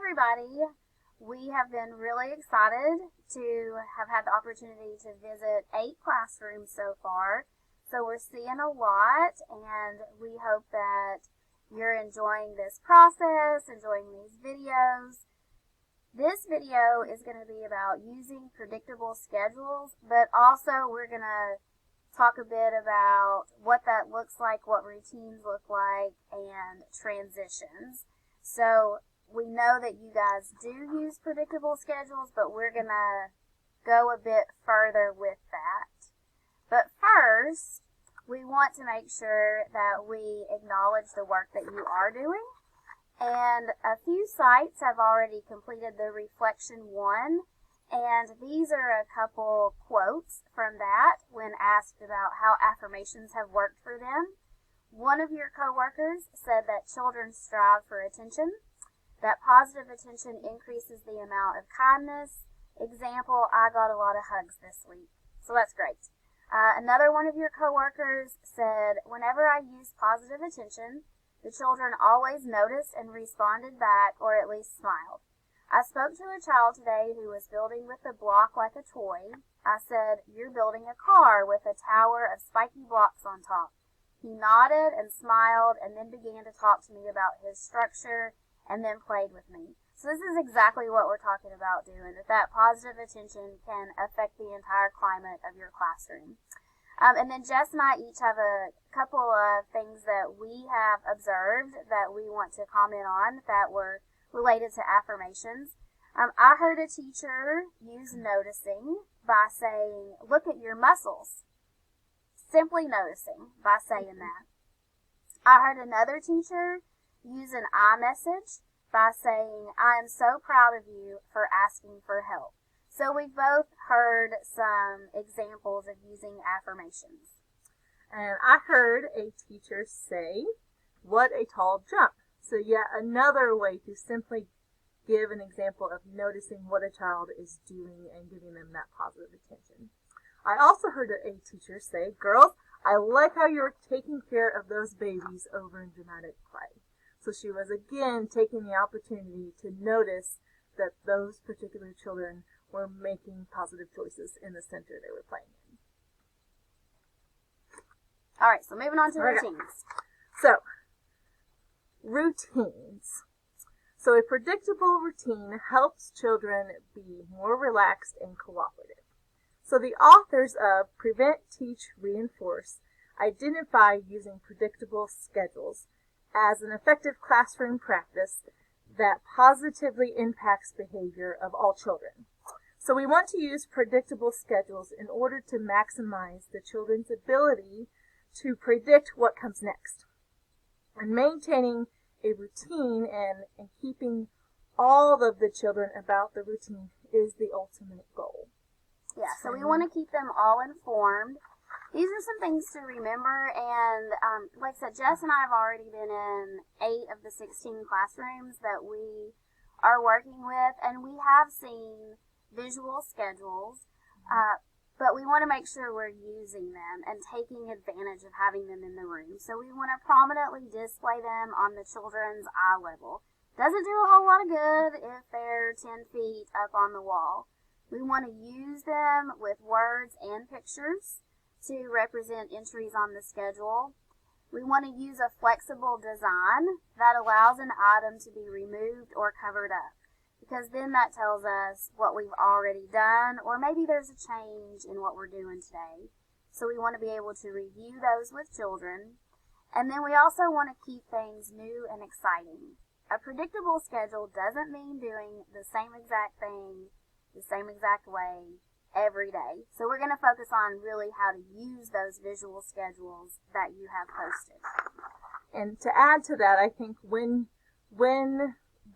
everybody. We have been really excited to have had the opportunity to visit 8 classrooms so far. So we're seeing a lot, and we hope that you're enjoying this process, enjoying these videos. This video is going to be about using predictable schedules, but also we're going to talk a bit about what that looks like, what routines look like, and transitions. So we know that you guys do use predictable schedules, but we're going to go a bit further with that. But first, we want to make sure that we acknowledge the work that you are doing. And a few sites have already completed the Reflection 1, and these are a couple quotes from that when asked about how affirmations have worked for them. One of your coworkers said that children strive for attention, that positive attention increases the amount of kindness. Example, I got a lot of hugs this week. So that's great. Another one of your coworkers said, whenever I use positive attention, the children always noticed and responded back, or at least smiled. I spoke to a child today who was building with a block like a toy. I said, you're building a car with a tower of spiky blocks on top. He nodded and smiled and then began to talk to me about his structure and then played with me. So this is exactly what we're talking about doing, that positive attention can affect the entire climate of your classroom. And then Jess and I each have a couple of things that we have observed that we want to comment on that were related to affirmations. I heard a teacher use noticing by saying, look at your muscles. Simply noticing by saying that. I heard another teacher use an I message by saying, I am so proud of you for asking for help. So we've both heard some examples of using affirmations. And I heard a teacher say, what a tall jump. So yet another way to simply give an example of noticing what a child is doing and giving them that positive attention. I also heard a teacher say, girls, I like how you're taking care of those babies over in dramatic play. So she was again taking the opportunity to notice that those particular children were making positive choices in the center they were playing in. All right, so moving on to routines. So, routines. So a predictable routine helps children be more relaxed and cooperative. So the authors of Prevent, Teach, Reinforce identify using predictable schedules as an effective classroom practice that positively impacts behavior of all children. So we want to use predictable schedules in order to maximize the children's ability to predict what comes next. And maintaining a routine and keeping all of the children about the routine is the ultimate goal. Yeah, so we want to keep them all informed. These are some things to remember, and like I said, Jess and I have already been in 8 of the 16 classrooms that we are working with, and we have seen visual schedules, but we want to make sure we're using them and taking advantage of having them in the room. So we want to prominently display them on the children's eye level. Doesn't do a whole lot of good if they're 10 feet up on the wall. We want to use them with words and pictures to represent entries on the schedule. We want to use a flexible design that allows an item to be removed or covered up, because then that tells us what we've already done, or maybe there's a change in what we're doing today. So we want to be able to review those with children. And then we also want to keep things new and exciting. A predictable schedule doesn't mean doing the same exact thing, the same exact way, every day. So we're going to focus on really how to use those visual schedules that you have posted. And to add to that, I think when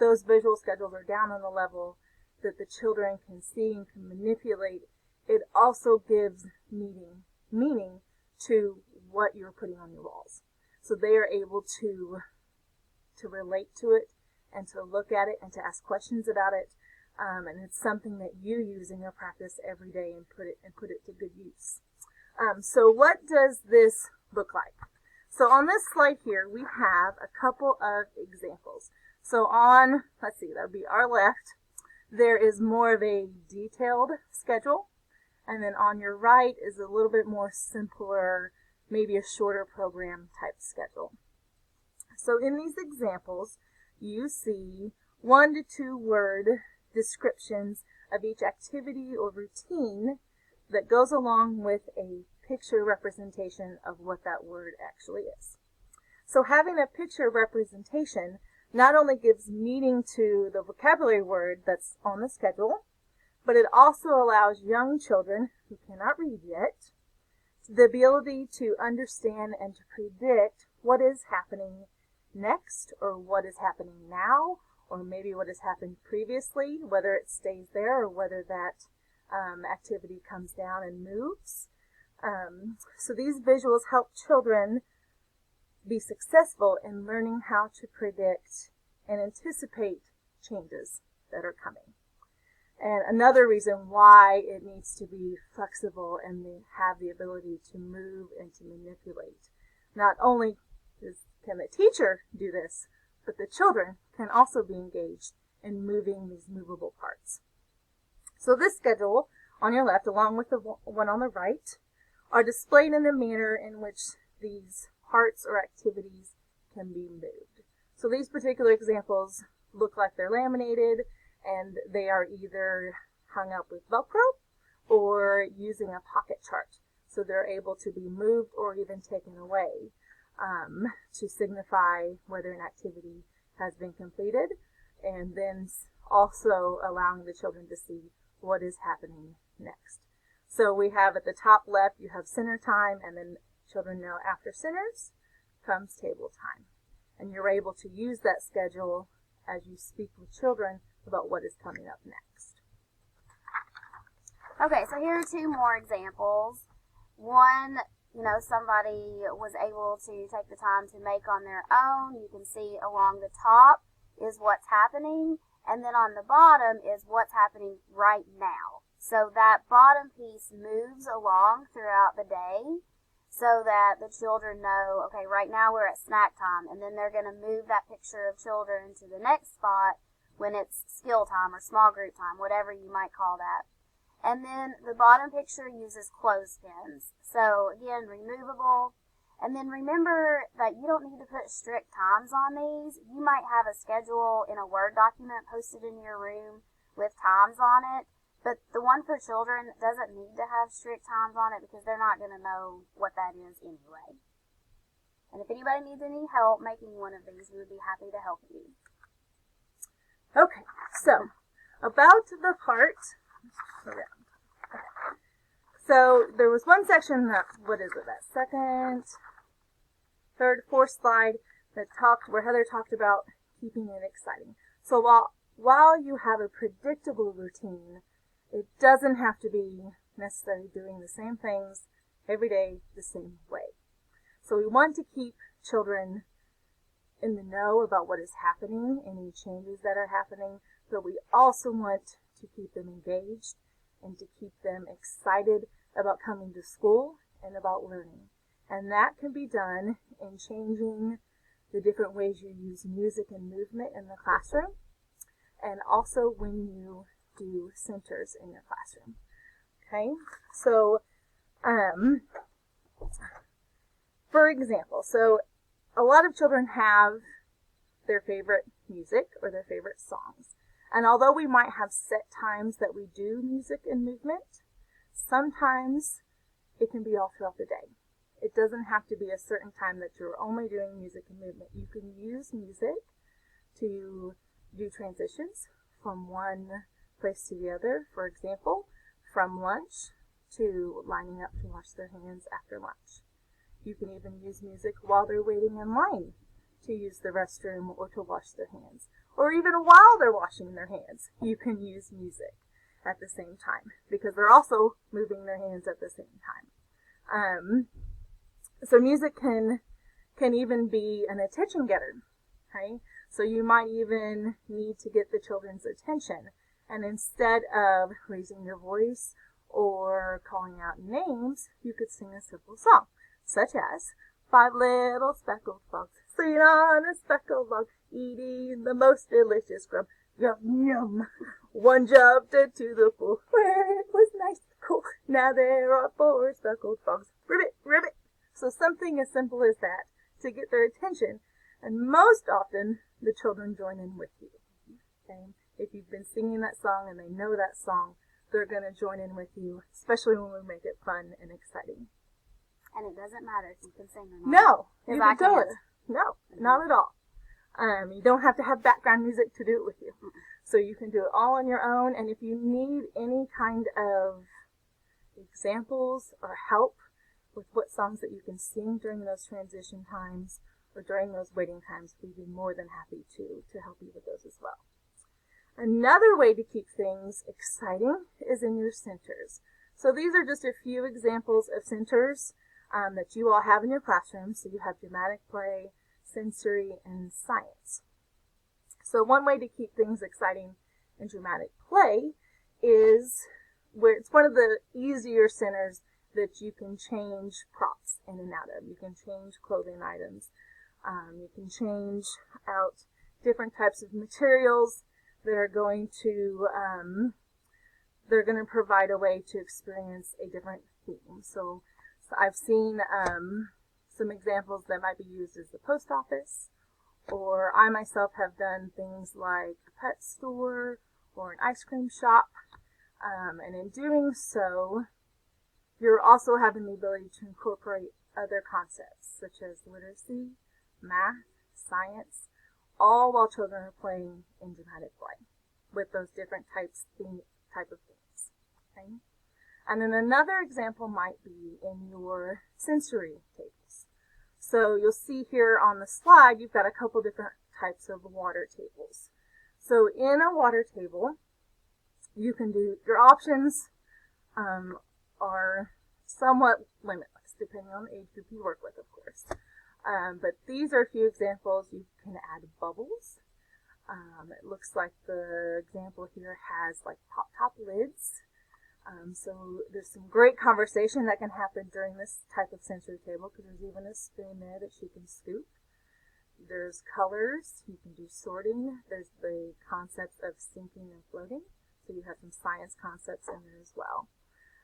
those visual schedules are down on the level that the children can see and can manipulate, it also gives meaning to what you're putting on your walls. So they are able to relate to it and to look at it and to ask questions about it. And it's something that you use in your practice every day and put it to good use. So what does this look like? So on this slide here, we have a couple of examples. So on, let's see, that would be our left, there is more of a detailed schedule. And then on your right is a little bit more simpler, maybe a shorter program type schedule. So in these examples, you see 1 to 2 word descriptions of each activity or routine that goes along with a picture representation of what that word actually is. So having a picture representation not only gives meaning to the vocabulary word that's on the schedule, but it also allows young children who cannot read yet the ability to understand and to predict what is happening next, or what is happening now, or maybe what has happened previously, whether it stays there or whether that activity comes down and moves. So these visuals help children be successful in learning how to predict and anticipate changes that are coming. And another reason why it needs to be flexible and have the ability to move and to manipulate. Not only can the teacher do this, but the children can also be engaged in moving these movable parts. So this schedule on your left, along with the one on the right, are displayed in a manner in which these parts or activities can be moved. So these particular examples look like they're laminated, and they are either hung up with Velcro or using a pocket chart. So they're able to be moved or even taken away to signify whether an activity has been completed, and then also allowing the children to see what is happening next. So we have at the top left, you have center time, and then children know after centers comes table time. And you're able to use that schedule as you speak with children about what is coming up next. Okay, so here are 2 more examples. One, somebody was able to take the time to make on their own. You can see along the top is what's happening, and then on the bottom is what's happening right now. So that bottom piece moves along throughout the day so that the children know, okay, right now we're at snack time, and then they're going to move that picture of children to the next spot when it's skill time or small group time, whatever you might call that. And then the bottom picture uses clothespins. So again, removable. And then remember that you don't need to put strict times on these. You might have a schedule in a Word document posted in your room with times on it. But the one for children doesn't need to have strict times on it because they're not going to know what that is anyway. And if anybody needs any help making one of these, we would be happy to help you. Okay, so about the part. So there was one section that, that second, third, fourth slide that where Heather talked about keeping it exciting. So while you have a predictable routine, it doesn't have to be necessarily doing the same things every day the same way. So we want to keep children in the know about what is happening, any changes that are happening, but we also want to keep them engaged and to keep them excited about coming to school and about learning. And that can be done in changing the different ways you use music and movement in the classroom, and also when you do centers in your classroom. Okay, so for example, so a lot of children have their favorite music or their favorite songs. And although we might have set times that we do music and movement, sometimes it can be all throughout the day. It doesn't have to be a certain time that you're only doing music and movement. You can use music to do transitions from one place to the other. For example, from lunch to lining up to wash their hands after lunch. You can even use music while they're waiting in line to use the restroom or to wash their hands. Or even while they're washing their hands, you can use music at the same time because they're also moving their hands at the same time. So music can even be an attention getter. Okay? So you might even need to get the children's attention. And instead of raising your voice or calling out names, you could sing a simple song, such as 5 little speckled frogs sitting on a speckled log, eating the most delicious grub. Yum, yum. One jumped into the pool where it was nice and cool. Now there are 4 speckled frogs. Ribbit, ribbit. So something as simple as that to get their attention. And most often, the children join in with you. Okay? If you've been singing that song and they know that song, they're going to join in with you, especially when we make it fun and exciting. And it doesn't matter if you can sing or not. No, you I can do can't. it. No, not at all. You don't have to have background music to do it with you. So you can do it all on your own. And if you need any kind of examples or help with what songs that you can sing during those transition times or during those waiting times, we'd be more than happy to help you with those as well. Another way to keep things exciting is in your centers. So these are just a few examples of centers that you all have in your classroom. So you have dramatic play, sensory, and science. So one way to keep things exciting in dramatic play is where it's one of the easier centers that you can change props in and out of. You can change clothing items. You can change out different types of materials that are going to provide a way to experience a different theme. So I've seen some examples that might be used as the post office, or I myself have done things like a pet store or an ice cream shop. And in doing so, you're also having the ability to incorporate other concepts such as literacy, math, science, all while children are playing in dramatic play with those different type of themes. Okay? And then another example might be in your sensory tables. So you'll see here on the slide, you've got a couple different types of water tables. So in a water table, you can do, your options are somewhat limitless, depending on the age group you work with, of course. But these are a few examples. You can add bubbles. It looks like the example here has like pop-top lids. So there's some great conversation that can happen during this type of sensory table because there's even a spoon there that she can scoop. There's colors. You can do sorting. There's the concepts of sinking and floating. So you have some science concepts in there as well.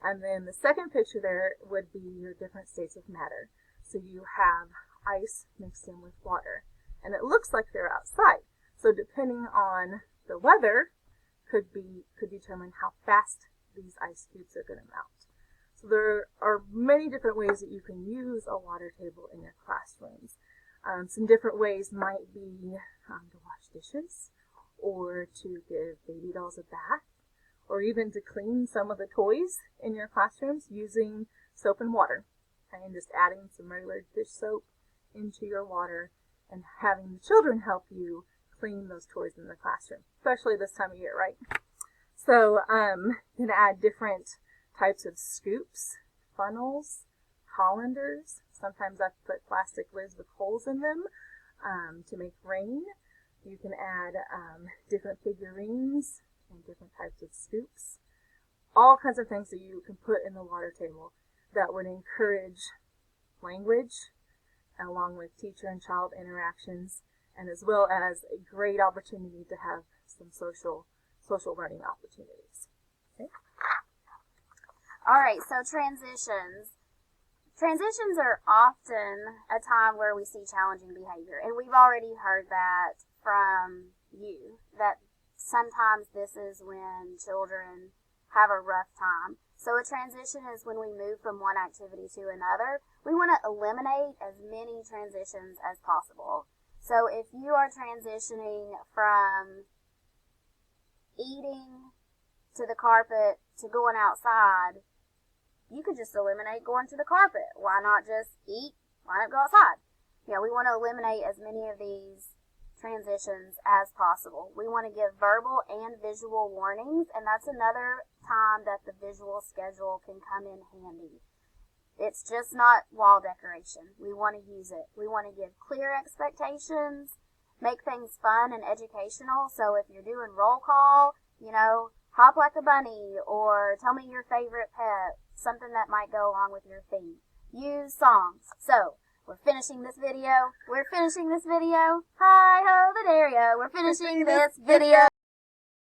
And then the second picture there would be your different states of matter. So you have ice mixed in with water. And it looks like they're outside. So depending on the weather could determine how fast these ice cubes are going to melt. So there are many different ways that you can use a water table in your classrooms. Some different ways might be to wash dishes, or to give baby dolls a bath, or even to clean some of the toys in your classrooms using soap and water. Okay, and just adding some regular dish soap into your water and having the children help you clean those toys in the classroom, especially this time of year, right? So you can add different types of scoops, funnels, colanders. Sometimes I put plastic lids with holes in them to make rain. You can add different figurines and different types of scoops. All kinds of things that you can put in the water table that would encourage language along with teacher and child interactions, and as well as a great opportunity to have some social learning opportunities. Okay. All right, so transitions. Transitions are often a time where we see challenging behavior, and we've already heard that from you, that sometimes this is when children have a rough time. So a transition is when we move from one activity to another. We want to eliminate as many transitions as possible. So if you are transitioning from eating to the carpet to going outside, you could just eliminate going to the carpet. Why not just eat? Why not go outside? We want to eliminate as many of these transitions as possible. We want to give verbal and visual warnings, and that's another time that the visual schedule can come in handy. It's just not wall decoration. We want to use it. We want to give clear expectations, make things fun and educational. So if you're doing roll call, hop like a bunny, or tell me your favorite pet, something that might go along with your theme. Use songs. So We're finishing this video. We're finishing this video. Hi ho the Dario. We're finishing this video.